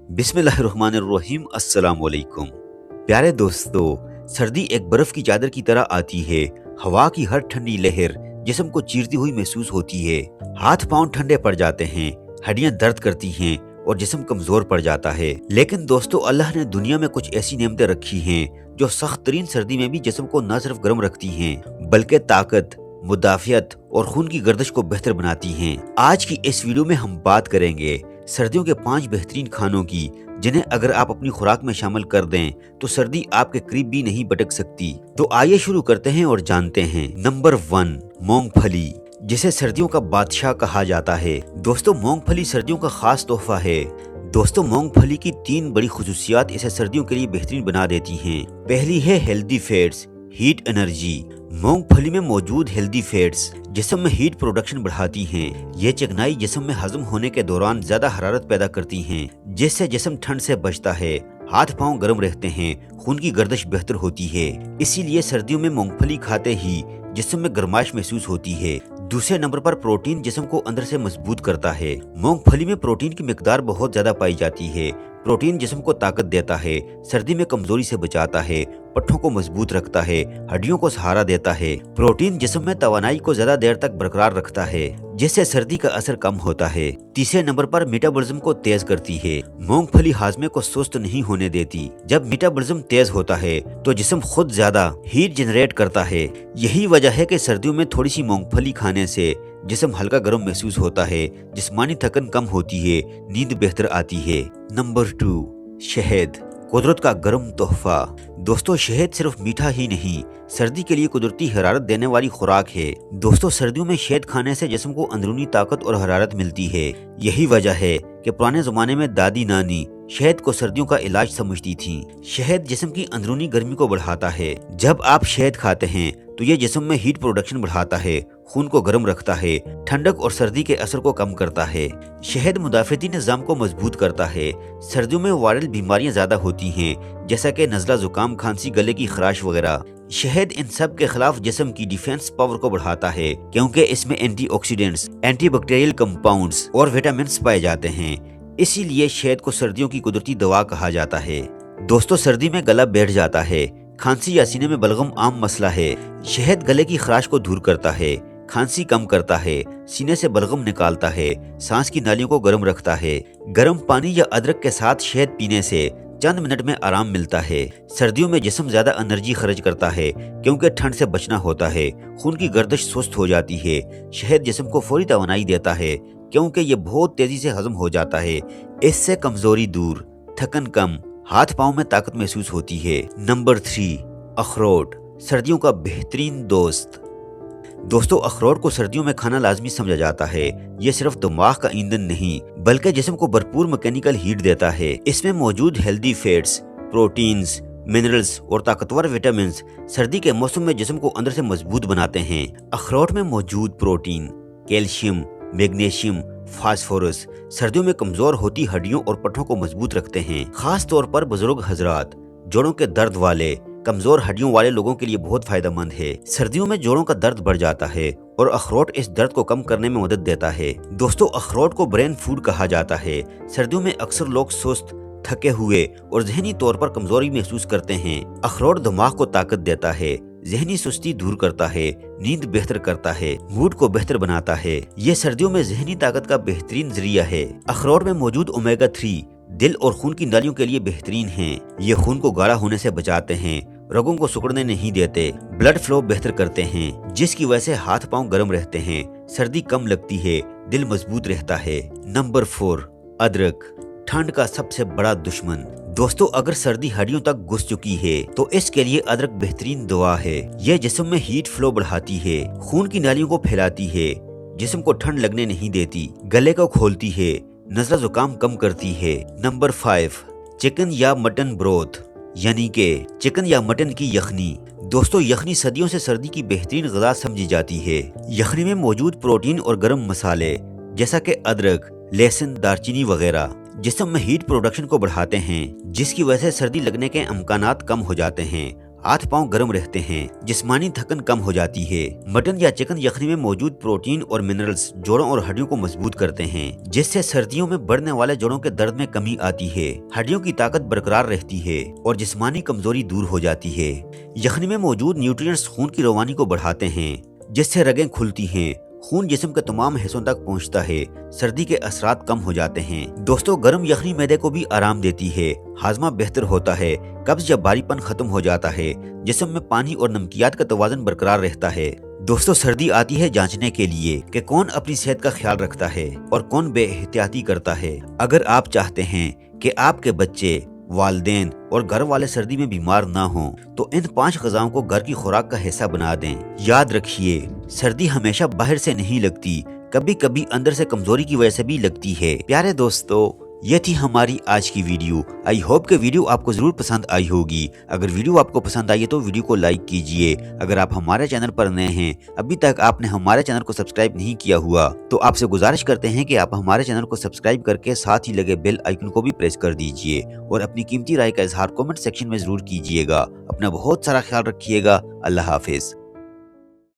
बिस्मिल्लाहिर्रहमानिर्रहीम। अस्सलाम वालेकुम। प्यारे दोस्तों, सर्दी एक बर्फ की चादर की तरह आती है। हवा की हर ठंडी लहर जिस्म को चीरती हुई महसूस होती है। हाथ पांव ठंडे पड़ जाते हैं, हड्डियां दर्द करती हैं और जिस्म कमजोर पड़ जाता है। लेकिन दोस्तों, अल्लाह ने दुनिया में कुछ ऐसी नेमतें रखी हैं जो सख्त तरीन सर्दी में भी जिस्म को न सिर्फ गर्म रखती हैं बल्कि ताकत, मुदाफियत और खून की गर्दिश को बेहतर बनाती हैं। आज की इस वीडियो में हम बात करेंगे सर्दियों के 5 बेहतरीन खानों की, जिन्हें अगर आप अपनी खुराक में शामिल कर दें तो सर्दी आपके करीब भी नहीं भटक सकती। तो आइए शुरू करते हैं और जानते हैं। नंबर 1, मूंगफली, जिसे सर्दियों का बादशाह कहा जाता है। दोस्तों, मूंगफली सर्दियों का खास तोहफा है। दोस्तों, मूंगफली की 3 बड़ी खुसूसियात इसे सर्दियों के लिए बेहतरीन बना देती हैं। पहली है हेल्दी फैट्स, हीट एनर्जी। मूंगफली में मौजूद हेल्दी फैट्स जिस्म में हीट प्रोडक्शन बढ़ाती हैं। ये चिकनाई जिस्म में हजम होने के दौरान ज्यादा हरारत पैदा करती हैं, जिससे जिस्म ठंड से बचता है, हाथ पांव गर्म रहते हैं, खून की गर्दिश बेहतर होती है। इसीलिए सर्दियों में मूंगफली खाते ही जिस्म में गर्माइश महसूस होती है। दूसरे नंबर पर प्रोटीन जिस्म को अंदर से मजबूत करता है। मूंगफली में प्रोटीन की मिकदार बहुत ज्यादा पाई जाती है। प्रोटीन जिस्म को ताकत देता है, सर्दी में कमजोरी से बचाता है, पट्टों को मजबूत रखता है, हड्डियों को सहारा देता है। प्रोटीन जिस्म में तवानाई को ज्यादा देर तक बरकरार रखता है, जिससे सर्दी का असर कम होता है। तीसरे नंबर पर मेटाबॉलिज्म को तेज करती है। मूंगफली हाजमे को सुस्त नहीं होने देती। जब मेटाबॉलिज्म तेज होता है तो जिस्म खुद ज्यादा हीट जनरेट करता है। यही वजह है कि सर्दियों में थोड़ी सी मूंगफली खाने से जिस्म हल्का गर्म महसूस होता है, जिस्मानी थकन कम होती है, नींद बेहतर आती है। नंबर 2, शहद, कुदरत का गर्म तोहफा। दोस्तों, शहद सिर्फ मीठा ही नहीं, सर्दी के लिए कुदरती हरारत देने वाली खुराक है। दोस्तों, सर्दियों में शहद खाने से जिस्म को अंदरूनी ताकत और हरारत मिलती है। यही वजह है कि पुराने जमाने में दादी नानी शहद को सर्दियों का इलाज समझती थी। शहद जिस्म की अंदरूनी गर्मी को बढ़ाता है। जब आप शहद खाते हैं तो ये जिस्म में हीट प्रोडक्शन बढ़ाता है, खून को गर्म रखता है, ठंडक और सर्दी के असर को कम करता है। शहद मुदाफियती निज़ाम को मजबूत करता है। सर्दियों में वायरल बीमारियां ज्यादा होती हैं, जैसा कि नज़ला, जुकाम, खांसी, गले की खराश वगैरह। शहद इन सब के खिलाफ जिस्म की डिफेंस पावर को बढ़ाता है, क्योंकि इसमें एंटीऑक्सीडेंट्स, एंटीबैक्टीरियल कंपाउंड्स और विटामिन पाए जाते हैं। इसीलिए शहद को सर्दियों की कुदरती दवा कहा जाता है। दोस्तों, सर्दी में गला बैठ जाता है, खांसी या सीने में बलगम आम मसला है। शहद गले की खराश को दूर करता है, खांसी कम करता है, सीने से बलगम निकालता है, सांस की नालियों को गर्म रखता है। गर्म पानी या अदरक के साथ शहद पीने से चंद मिनट में आराम मिलता है। सर्दियों में जिस्म ज्यादा एनर्जी खर्च करता है, क्योंकि ठंड से बचना होता है, खून की गर्दिश सुस्त हो जाती है। शहद जिस्म को फौरी तवानाई देता है, क्योंकि ये बहुत तेजी से हजम हो जाता है। इससे कमजोरी दूर, थकन कम, हाथ पांव में ताकत महसूस होती है। नंबर 3, अखरोट, सर्दियों का बेहतरीन दोस्त। दोस्तों, अखरोट को सर्दियों में खाना लाजमी समझा जाता है। ये सिर्फ दिमाग का ईंधन नहीं बल्कि जिस्म को भरपूर मैकेनिकल हीट देता है। इसमें मौजूद हेल्दी फैट्स, प्रोटीन्स, मिनरल्स और ताकतवर विटामिन सर्दी के मौसम में जिस्म को अंदर से मजबूत बनाते हैं। अखरोट में मौजूद प्रोटीन, कैल्शियम, मैग्नीशियम, फास्फोरस सर्दियों में कमजोर होती हड्डियों और पट्टों को मजबूत रखते हैं। खास तौर पर बुजुर्ग हजरात, जोड़ों के दर्द वाले, कमजोर हड्डियों वाले लोगों के लिए बहुत फायदेमंद है। सर्दियों में जोड़ों का दर्द बढ़ जाता है और अखरोट इस दर्द को कम करने में मदद देता है। दोस्तों, अखरोट को ब्रेन फूड कहा जाता है। सर्दियों में अक्सर लोग सुस्त, थके हुए और जहनी तौर पर कमजोरी महसूस करते हैं। अखरोट दिमाग को ताकत देता है, जहनी सुस्ती दूर करता है, नींद बेहतर करता है, मूड को बेहतर बनाता है। ये सर्दियों में जहनी ताकत का बेहतरीन जरिया है। अखरोट में मौजूद ओमेगा 3 दिल और खून की नालियों के लिए बेहतरीन हैं। ये खून को गाढ़ा होने से बचाते हैं, रगों को सिकुड़ने नहीं देते, ब्लड फ्लो बेहतर करते हैं, जिसकी वजह से हाथ पांव गर्म रहते हैं, सर्दी कम लगती है, दिल मजबूत रहता है। नंबर 4, अदरक, ठंड का सबसे बड़ा दुश्मन। दोस्तों, अगर सर्दी हड्डियों तक घुस चुकी है तो इसके लिए अदरक बेहतरीन दवा है। यह जिस्म में हीट फ्लो बढ़ाती है, खून की नालियों को फैलाती है, जिस्म को ठंड लगने नहीं देती, गले को खोलती है, नज़ला जुकाम कम करती है। नंबर 5, चिकन या मटन ब्रोथ, यानी कि चिकन या मटन की यखनी। दोस्तों, यखनी सदियों से सर्दी की बेहतरीन ग़िज़ा समझी जाती है। यखनी में मौजूद प्रोटीन और गर्म मसाले जैसा कि अदरक, लहसुन, दालचीनी वगैरह जिस्म में हीट प्रोडक्शन को बढ़ाते हैं, जिसकी वजह से सर्दी लगने के अमकानात कम हो जाते हैं, ہاتھ پاؤں گرم رہتے ہیں، جسمانی تھکن کم ہو جاتی ہے۔ مٹن یا چکن یخنی میں موجود پروٹین اور منرلز جوڑوں اور ہڈیوں کو مضبوط کرتے ہیں، جس سے سردیوں میں بڑھنے والے جوڑوں کے درد میں کمی آتی ہے، ہڈیوں کی طاقت برقرار رہتی ہے اور جسمانی کمزوری دور ہو جاتی ہے۔ یخنی میں موجود نیوٹرینٹس خون کی روانی کو بڑھاتے ہیں، جس سے رگیں کھلتی ہیں، خون جسم کے تمام حصوں تک پہنچتا ہے، سردی کے اثرات کم ہو جاتے ہیں۔ دوستو، گرم یخنی معدے کو بھی آرام دیتی ہے، ہاضمہ بہتر ہوتا ہے، قبض یا بھاری پن ختم ہو جاتا ہے، جسم میں پانی اور نمکیات کا توازن برقرار رہتا ہے۔ دوستو، سردی آتی ہے جانچنے کے لیے کہ کون اپنی صحت کا خیال رکھتا ہے اور کون بے احتیاطی کرتا ہے۔ اگر آپ چاہتے ہیں کہ آپ کے بچے، والدین اور گھر والے سردی میں بیمار نہ ہوں تو ان 5 غذاؤں کو گھر کی خوراک کا حصہ بنا دیں۔ یاد رکھیے، سردی ہمیشہ باہر سے نہیں لگتی، کبھی کبھی اندر سے کمزوری کی وجہ سے بھی لگتی ہے۔ پیارے دوستو، یہ تھی ہماری آج کی ویڈیو۔ آئی ہوپ کہ ویڈیو آپ کو ضرور پسند آئی ہوگی۔ اگر ویڈیو آپ کو پسند آئی ہے تو ویڈیو کو لائک کیجئے۔ اگر آپ ہمارے چینل پر نئے ہیں، ابھی تک آپ نے ہمارے چینل کو سبسکرائب نہیں کیا ہوا، تو آپ سے گزارش کرتے ہیں کہ آپ ہمارے چینل کو سبسکرائب کر کے ساتھ ہی لگے بیل آئیکن کو بھی پریس کر دیجئے اور اپنی قیمتی رائے کا اظہار کمنٹ سیکشن میں ضرور کیجئے گا۔ اپنا بہت سارا خیال رکھیے گا۔ اللہ حافظ۔